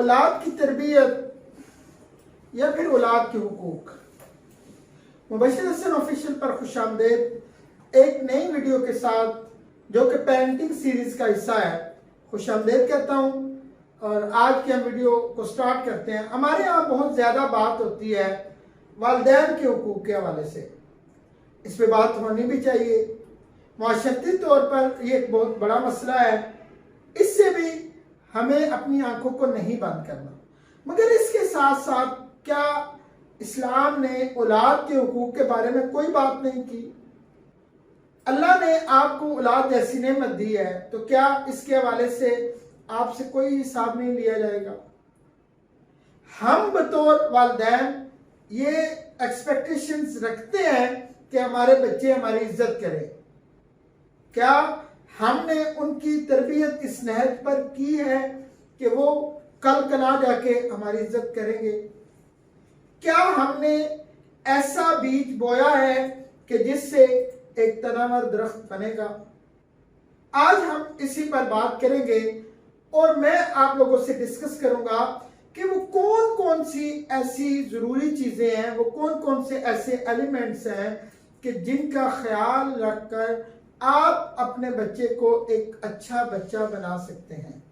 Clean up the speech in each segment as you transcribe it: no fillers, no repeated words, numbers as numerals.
औलाद की तरबियत या फिर औलाद के हुकूक। मुबश्शिर हसन ऑफिशियल पर खुशामदीद एक नई वीडियो के साथ जो कि पेरेंटिंग सीरीज का हिस्सा है, खुशामदीद कहता हूँ। और आज के हम वीडियो को स्टार्ट करते हैं। हमारे यहाँ बहुत ज़्यादा बात होती है वालिदैन के हुकूक के हवाले से, इस पर बात होनी भी चाहिए। माशरती तौर पर ये एक बहुत बड़ा मसला है, इससे भी हमें अपनी आंखों को नहीं बंद करना। मगर इसके साथ साथ क्या इस्लाम ने औलाद के हुकूक के बारे में कोई बात नहीं की? अल्लाह ने आपको औलाद जैसी नेमत दी है, तो क्या इसके हवाले से आपसे कोई हिसाब नहीं लिया जाएगा? हम बतौर वालिदैन ये एक्सपेक्टेशंस रखते हैं कि हमारे बच्चे हमारी इज्जत करें। क्या हमने उनकी तरबियत इस नहज पर की है कि वो कल कला जाके हमारी इज्जत करेंगे? क्या हमने ऐसा बीज बोया है कि जिससे एक तनावर दरख्त बनेगा? आज हम इसी पर बात करेंगे और मैं आप लोगों से डिस्कस करूंगा कि वो कौन कौन सी ऐसी जरूरी चीजें हैं, वो कौन कौन से ऐसे एलिमेंट्स हैं कि जिनका ख्याल रखकर आप अपने बच्चे को एक अच्छा बच्चा बना सकते हैं।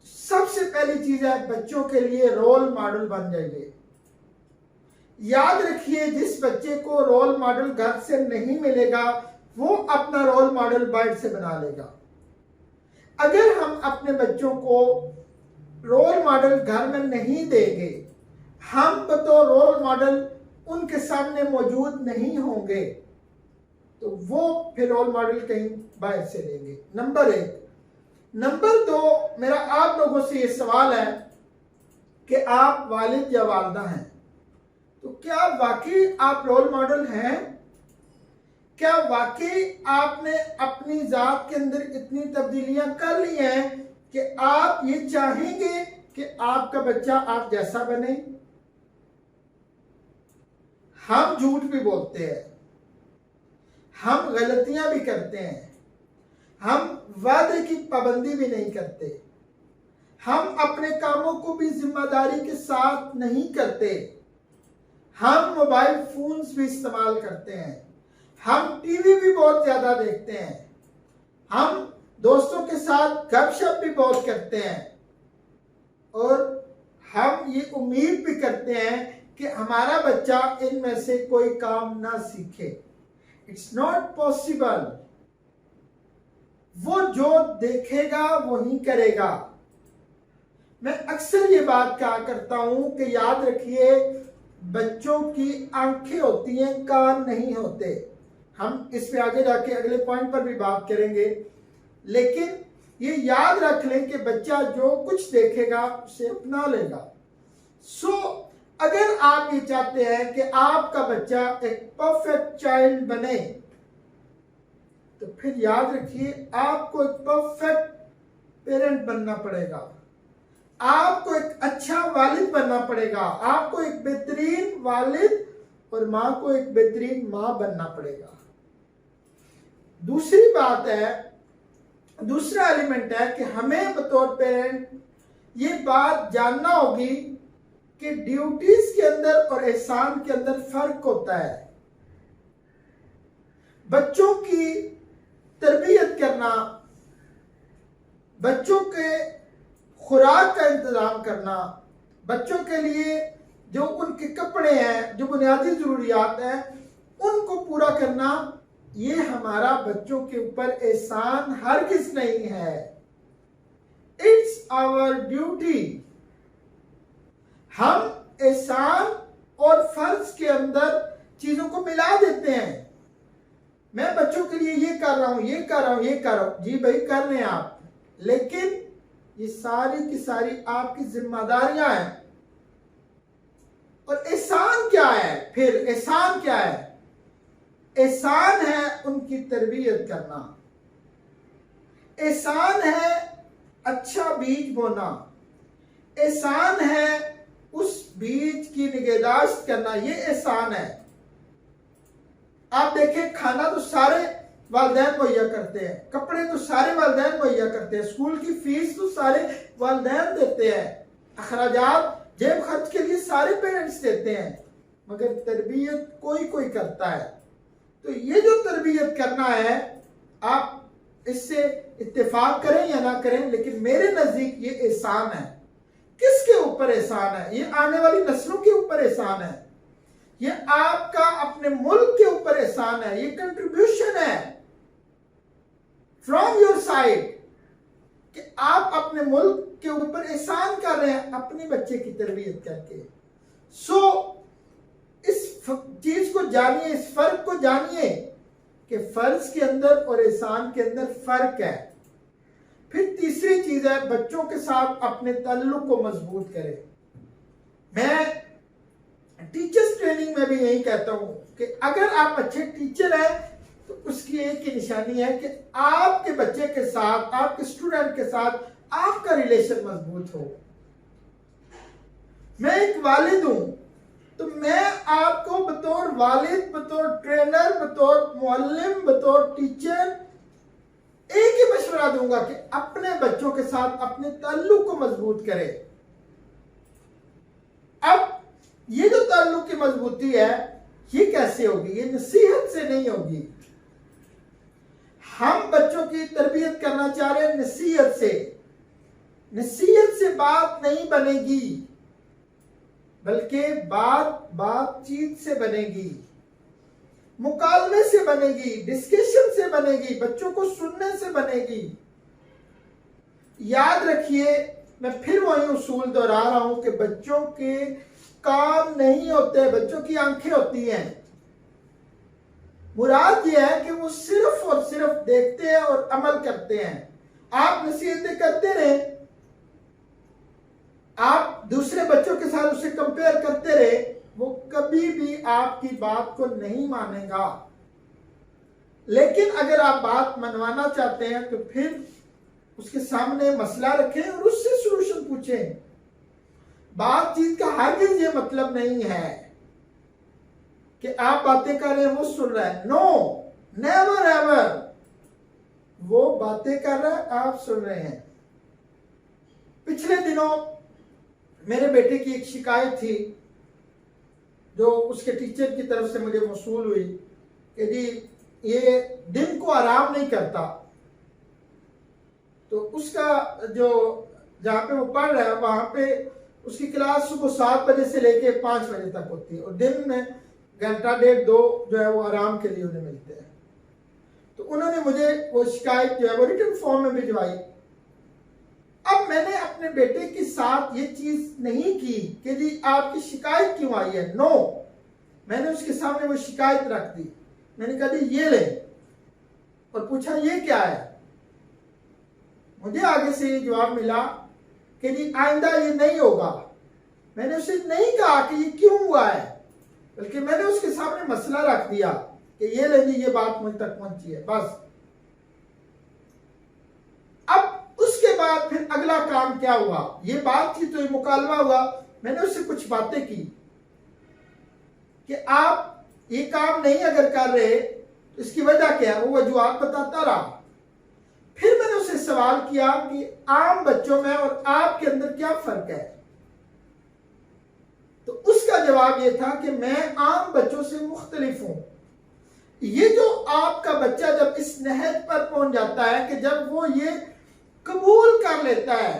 सबसे पहली चीज है, बच्चों के लिए रोल मॉडल बन जाइए। याद रखिए, जिस बच्चे को रोल मॉडल घर से नहीं मिलेगा वो अपना रोल मॉडल बाहर से बना लेगा। अगर हम अपने बच्चों को रोल मॉडल घर में नहीं देंगे, हम तो रोल मॉडल उनके सामने मौजूद नहीं होंगे, तो वो फिर रोल मॉडल कहीं बाहर से लेंगे। नंबर 1। नंबर 2, मेरा आप लोगों से ये सवाल है कि आप वालिद या वालिदा हैं, तो क्या वाकई आप रोल मॉडल हैं? क्या वाकई आपने अपनी जात के अंदर इतनी तब्दीलियां कर ली हैं कि आप ये चाहेंगे कि आपका बच्चा आप जैसा बने? हम झूठ भी बोलते हैं, हम गलतियां भी करते हैं, हम वादे की पाबंदी भी नहीं करते, हम अपने कामों को भी जिम्मेदारी के साथ नहीं करते, हम मोबाइल फोन्स भी इस्तेमाल करते हैं, हम टीवी भी बहुत ज्यादा देखते हैं, हम दोस्तों के साथ गपशप भी बहुत करते हैं, और हम ये उम्मीद भी करते हैं कि हमारा बच्चा इनमें से कोई काम ना सीखे। It's not possible. वो जो देखेगा वही करेगा। मैं अक्सर ये बात कहा करता हूं कि याद रखिए, बच्चों की आंखें होती हैं, कान नहीं होते। हम इस पे आगे जाके अगले पॉइंट पर भी बात करेंगे, लेकिन ये याद रख लें कि बच्चा जो कुछ देखेगा उसे अपना लेगा। अगर आप ये चाहते हैं कि आपका बच्चा एक परफेक्ट चाइल्ड बने, तो फिर याद रखिए आपको एक परफेक्ट पेरेंट बनना पड़ेगा, आपको एक अच्छा वालिद बनना पड़ेगा, आपको एक बेहतरीन वालिद और माँ को एक बेहतरीन माँ बनना पड़ेगा। दूसरी बात है, दूसरा एलिमेंट है कि हमें बतौर पेरेंट ये बात जानना होगी कि ड्यूटीज के अंदर और एहसान के अंदर फर्क होता है। बच्चों की तरबियत करना, बच्चों के खुराक का इंतजाम करना, बच्चों के लिए जो उनके कपड़े हैं, जो बुनियादी जरूरियात हैं, उनको पूरा करना, ये हमारा बच्चों के ऊपर एहसान हरगिज़ नहीं है। It's our duty. हम एहसान और फर्ज के अंदर चीजों को मिला देते हैं। मैं बच्चों के लिए ये कर रहा हूं, ये कर रहा हूं, ये कर रहा हूं। जी भाई, कर रहे हैं आप, लेकिन ये सारी की सारी आपकी जिम्मेदारियां हैं। और एहसान क्या है? फिर एहसान क्या है? एहसान है उनकी तरबियत करना, एहसान है अच्छा बीज बोना, एहसान है उस बीज की निगहदाश्त करना, ये एहसान है। आप देखें, खाना तो सारे वालिदैन मुहैया करते हैं, कपड़े तो सारे वालिदैन मुहैया करते हैं, स्कूल की फीस तो सारे वालिदैन देते हैं, अखराजात जेब खर्च के लिए सारे पेरेंट्स देते हैं, मगर तरबियत कोई कोई करता है। तो ये जो तरबियत करना है, आप इससे इत्तेफाक करें या ना करें, लेकिन मेरे नजदीक ये एहसान है। किसके ऊपर एहसान है? ये आने वाली नस्लों के ऊपर एहसान है, ये आपका अपने मुल्क के ऊपर एहसान है, ये कंट्रीब्यूशन है फ्रॉम योर साइड कि आप अपने मुल्क के ऊपर एहसान कर रहे हैं अपने बच्चे की तरबियत करके। इस चीज को जानिए, इस फर्क को जानिए कि फर्ज के अंदर और एहसान के अंदर फर्क है। फिर तीसरी चीज है, बच्चों के साथ अपने ताल्लुक को मजबूत करें। मैं टीचर्स ट्रेनिंग में भी यही कहता हूं कि अगर आप अच्छे टीचर हैं तो उसकी एक ही निशानी है कि आपके बच्चे के साथ, आपके स्टूडेंट के साथ आपका रिलेशन मजबूत हो। मैं एक वालिद हूं, तो मैं आपको बतौर वालिद, बतौर ट्रेनर, बतौर मुअल्लिम, बतौर टीचर एक ही मशवरा दूंगा कि अपने बच्चों के साथ अपने ताल्लुक को मजबूत करें। अब ये जो ताल्लुक की मजबूती है, ये कैसे होगी? ये नसीहत से नहीं होगी। हम बच्चों की तरबियत करना चाह रहे हैं नसीहत से। नसीहत से बात नहीं बनेगी, बल्कि बातचीत से बनेगी, मुकालमे से बनेगी, डिस्कशन से बनेगी, बच्चों को सुनने से बनेगी। याद रखिए, मैं फिर वही उसूल दोहरा रहा हूं कि बच्चों के काम नहीं होते, बच्चों की आंखें होती हैं। मुराद यह है कि वो सिर्फ और सिर्फ देखते हैं और अमल करते हैं। आप नसीहतें करते रहे, आप दूसरे बच्चों के साथ उसे कंपेयर करते रहे, वो कभी भी आपकी बात को नहीं मानेगा। लेकिन अगर आप बात मनवाना चाहते हैं तो फिर उसके सामने मसला रखें और उससे सॉल्यूशन पूछें। बातचीत का हरगिज़ ये मतलब नहीं है कि आप बातें कर रहे हैं, वो सुन रहा है। No, never ever. वो बातें कर रहा है, आप सुन रहे हैं। पिछले दिनों मेरे बेटे की एक शिकायत थी जो उसके टीचर की तरफ से मुझे मौसूल हुई कि जी ये दिन को आराम नहीं करता। तो उसका जो जहाँ पे वो पढ़ रहा है वहां पे उसकी क्लास सुबह 7 बजे से लेके 5 बजे तक होती है और दिन में घंटा डेढ़ 2 जो है वो आराम के लिए उन्हें मिलते हैं। तो उन्होंने मुझे वो शिकायत जो है वो रिटन फॉर्म में भिजवाई। अब मैंने अपने बेटे के साथ ये चीज नहीं की कि जी आपकी शिकायत क्यों आई है। नो, मैंने उसके सामने वो शिकायत रख दी। मैंने कहा जी ये ले, और पूछा ये क्या है। मुझे आगे से ये जवाब मिला कि जी आइंदा ये नहीं होगा। मैंने उसे नहीं कहा कि ये क्यों हुआ है, बल्कि मैंने उसके सामने मसला रख दिया कि ये ले जी ये बात मुझ तक पहुंची है, बस। अब उसके बाद फिर अगला काम क्या हुआ, ये बातचीत तो मुकालमा हुआ। मैंने उससे कुछ बातें की कि आप ये काम नहीं अगर कर रहे तो इसकी वजह क्या है, वो वजूहात बताता रहा। फिर मैंने उससे सवाल किया कि आम बच्चों में और आपके अंदर क्या फर्क है। तो उसका जवाब यह था कि मैं आम बच्चों से मुख्तलिफ हूं। ये जो आपका बच्चा जब इस नहज पर पहुंच जाता है कि जब वो ये कबूल कर लेता है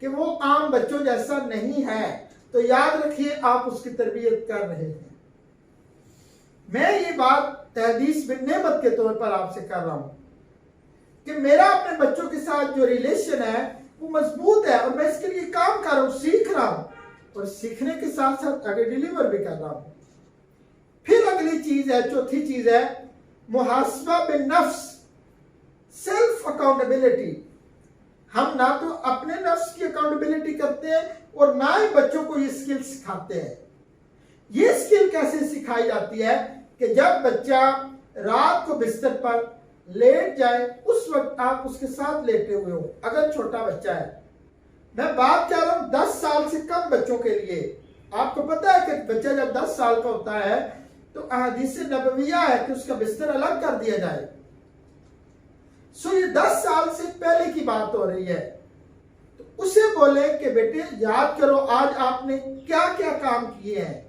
कि वो आम बच्चों जैसा नहीं है, तो याद रखिए आप उसकी तरबियत कर रहे हैं। मैं ये बात तहदीस बिन नेमत के तौर पर आपसे कर रहा हूं कि मेरा अपने बच्चों के साथ जो रिलेशन है वो मजबूत है और मैं इसके लिए काम कर रहा हूं, सीख रहा हूं और सीखने के साथ साथ आगे डिलीवर भी कर रहा हूं। फिर अगली चीज है, चौथी चीज है मुहासबा बिन नफ्स, सेल्फ अकाउंटेबिलिटी। हम ना तो अपने नफ्स की अकाउंटेबिलिटी करते हैं और ना ही बच्चों को ये स्किल सिखाते हैं। ये स्किल कैसे सिखाई जाती है कि जब बच्चा रात को बिस्तर पर लेट जाए उस वक्त आप उसके साथ लेटे हुए हो। अगर छोटा बच्चा है, मैं बात कर रहा हूं 10 साल से कम बच्चों के लिए। आपको पता है कि बच्चा जब 10 साल का होता है तो अहदीस नबविया है कि उसका बिस्तर अलग कर दिया जाए। सो ये 10 साल से पहले की बात हो रही है। तो उसे बोले कि बेटे याद करो आज आपने क्या क्या काम किए हैं,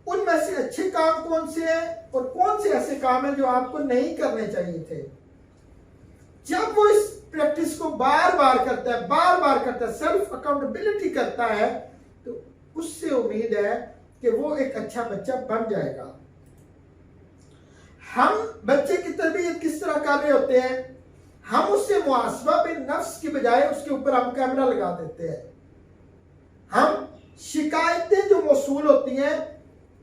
उनमें से अच्छे काम कौन से हैं और कौन से ऐसे काम हैं जो आपको नहीं करने चाहिए थे। जब वो इस प्रैक्टिस को बार बार करता है, सेल्फ अकाउंटेबिलिटी करता है, तो उससे उम्मीद है कि वो एक अच्छा बच्चा बन जाएगा। हम बच्चे की तरबियत किस तरह कर रहे होते हैं, हम उससे मुहासबा बिन नफ्स की बजाय उसके ऊपर हम कैमरा लगा देते हैं। हम शिकायतें जो मौसूल होती हैं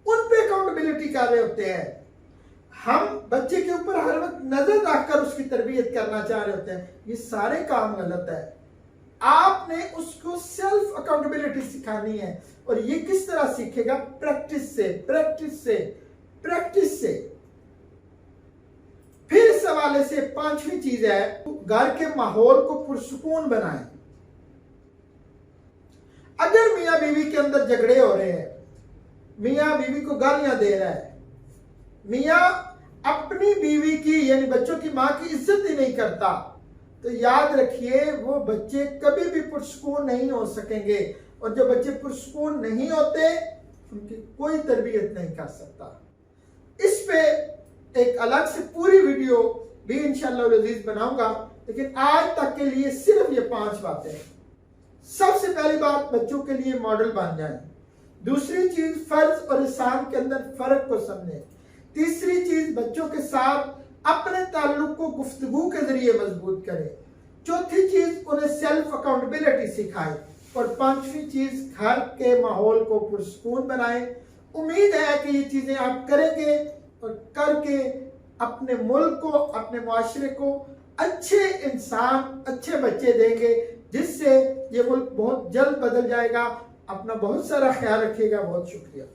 उन पे अकाउंटेबिलिटी कर रहे होते हैं। हम बच्चे के ऊपर हर वक्त नजर रखकर उसकी तरबियत करना चाह रहे होते हैं। ये सारे काम गलत है। आपने उसको सेल्फ अकाउंटेबिलिटी सिखानी है, और ये किस तरह सीखेगा? प्रैक्टिस से। फिर इस हवाले से 5वीं चीज है, घर के माहौल को पुरसुकून बनाएं। अगर मियां बीवी के अंदर झगड़े हो रहे हैं, मियां बीवी को गालियां दे रहा है, मियां अपनी बीवी की यानी बच्चों की मां की इज्जत ही नहीं करता, तो याद रखिए वो बच्चे कभी भी पुरसुकून नहीं हो सकेंगे। और जो बच्चे पुरसुकून नहीं होते उनकी कोई तरबियत नहीं कर सकता। इस पे एक अलग से पूरी वीडियो भी इंशाअल्लाह अज़ीज बनाऊंगा, लेकिन आज तक के लिए सिर्फ ये 5 बातें। सबसे पहली बात, बच्चों के लिए मॉडल बन जाएं। दूसरी चीज, फर्ज और एहसान के अंदर फर्क को समझें। तीसरी चीज, बच्चों के साथ अपने ताल्लुक को गुफ्तगू के जरिए मजबूत करें। चौथी चीज, उन्हें सेल्फ अकाउंटेबिलिटी सिखाएं। और 5वीं चीज, घर के माहौल को पुरसुकून बनाएं। उम्मीद है कि ये चीजें आप करेंगे और करके अपने मुल्क को, अपने मुआशरे को अच्छे इंसान, अच्छे बच्चे देंगे, जिससे ये मुल्क बहुत जल्द बदल जाएगा। अपना बहुत सारा ख्याल रखिएगा। बहुत शुक्रिया।